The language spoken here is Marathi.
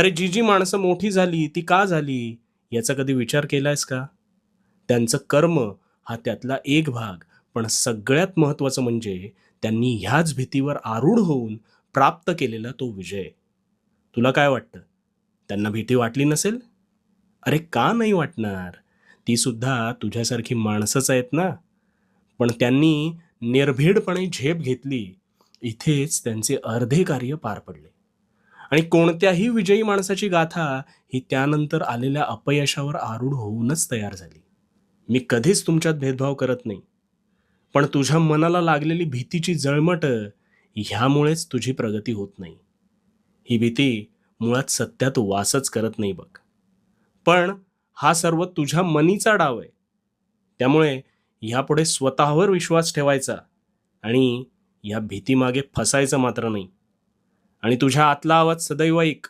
अरे जी जी माणसं मोठी झाली ती का झाली याचा कधी विचार केलायस का? त्यांचं कर्म हा त्यातला एक भाग, पण सगळ्यात महत्त्वाचं म्हणजे त्यांनी ह्याच भीतीवर आरूढ होऊन प्राप्त केलेला तो विजय. तुला काय वाटतं? त्यांना भीती वाटली नसेल? अरे का नाही वाटणार? ती सुद्धा तुझ्यासारखी माणसंच आहेत ना. पण त्यांनी निर्भीडपणे झेप घेतली. इथेच त्यांचे अर्धे कार्य पार पडले. आणि कोणत्याही विजयी माणसाची गाथा ही त्यानंतर आलेल्या अपयशावर आरूढ होऊनच तयार झाली. मी कधीच तुमच्यात भेदभाव करत नाही. पण तुझ्या मनाला लागलेली भीतीची जळमट ह्यामुळेच तुझी प्रगती होत नाही. ही भीती मुळात सत्यात वासच करत नाही बघ. पण हा सर्व तुझ्या मनीचा डाव आहे. त्यामुळे ह्यापुढे स्वतःवर विश्वास ठेवायचा आणि या भीतीमागे फसायचं मात्र नाही. आणि तुझ्या आतला आवाज सदैव ऐक.